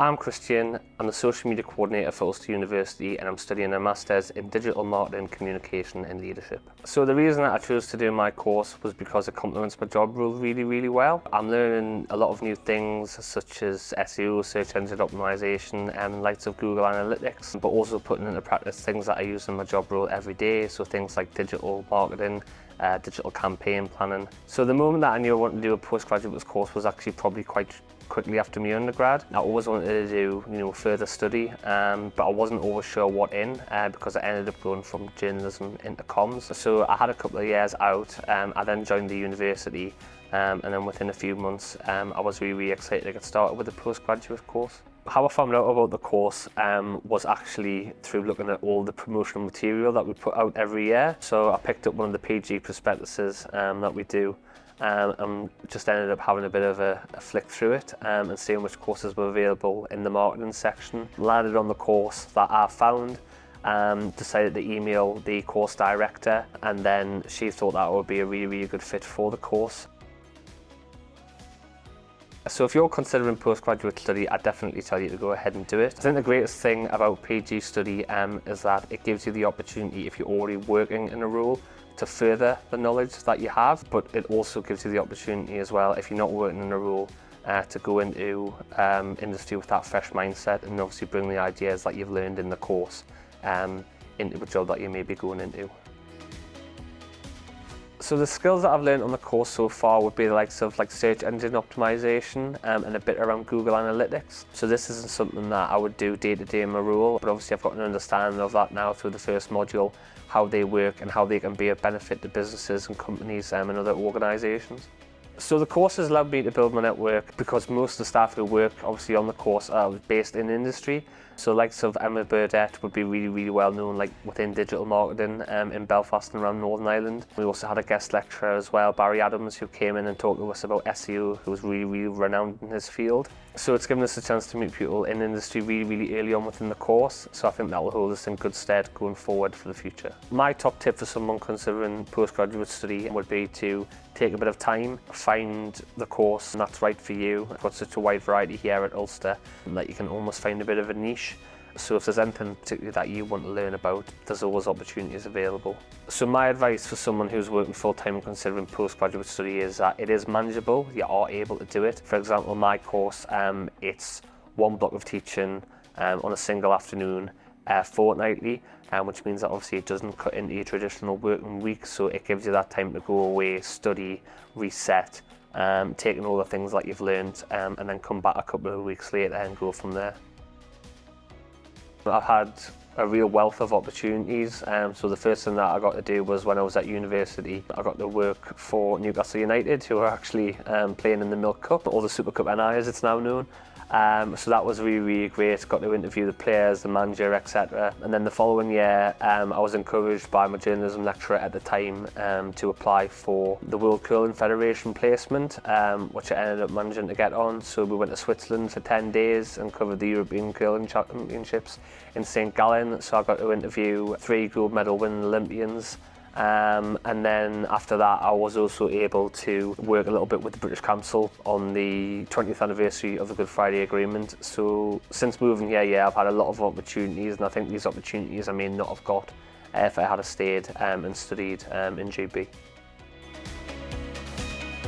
I'm Kristian. I'm the social media coordinator for Ulster University, and I'm studying a Masters in Digital Marketing, Communication and Leadership. So the reason that I chose to do my course was because it complements my job role really well. I'm learning a lot of new things such as SEO, search engine optimization, and likes of Google Analytics, but also putting into practice things that I use in my job role every day, so things like digital marketing, digital campaign planning. So the moment that I knew I wanted to do a postgraduate course was actually probably quite quickly after my undergrad. I always wanted to do further study, but I wasn't always sure what in because I ended up going from journalism into comms. So I had a couple of years out. I then joined the university, and then within a few months I was really excited to get started with the postgraduate course. How I found out about the course was actually through looking at all the promotional material that we put out every year. So I picked up one of the PG prospectuses that we do, and just ended up having a bit of a flick through it and seeing which courses were available in the marketing section. Landed on the course that I found, decided to email the course director, and then she thought that would be a really good fit for the course. So if you're considering postgraduate study, I definitely tell you to go ahead and do it. I think the greatest thing about PG study is that it gives you the opportunity, if you're already working in a role, to further the knowledge that you have, but it also gives you the opportunity as well, if you're not working in a role, to go into industry with that fresh mindset and obviously bring the ideas that you've learned in the course into a job that you may be going into. So the skills that I've learned on the course so far would be the likes of search engine optimization and a bit around Google Analytics. So this isn't something that I would do day to day in my role, but obviously I've got an understanding of that now through the first module, how they work and how they can be a benefit to businesses and companies and other organisations. So the course has allowed me to build my network because most of the staff who work obviously on the course are based in industry. So likes of Emma Burdett would be really well known within digital marketing in Belfast and around Northern Ireland. We also had a guest lecturer as well, Barry Adams, who came in and talked to us about SEO, who was really renowned in his field. So it's given us a chance to meet people in industry really early on within the course, so I think that will hold us in good stead going forward for the future. My top tip for someone considering postgraduate study would be to take a bit of time, find the course that's right for you. We've got such a wide variety here at Ulster that you can almost find a bit of a niche. So if there's anything particularly that you want to learn about, there's always opportunities available. So my advice for someone who's working full-time and considering postgraduate study is that it is manageable. You are able to do it. For example, my course, it's one block of teaching on a single afternoon fortnightly, which means that obviously it doesn't cut into your traditional working week, so it gives you that time to go away, study, reset, taking all the things that you've learned, and then come back a couple of weeks later and go from there. I've had a real wealth of opportunities. So the first thing that I got to do was when I was at university, I got to work for Newcastle United, who are actually playing in the Milk Cup, or the Super Cup NI as it's now known. So that was really great. Got to interview the players, the manager, etc. And then the following year, I was encouraged by my journalism lecturer at the time to apply for the World Curling Federation placement, which I ended up managing to get on. So we went to Switzerland for 10 days and covered the European Curling Championships in St. Gallen. So I got to interview 3 gold medal winning Olympians. And then after that, I was also able to work a little bit with the British Council on the 20th anniversary of the Good Friday Agreement. So since moving here, I've had a lot of opportunities, and I think these opportunities I may not have got if I had stayed and studied in GB.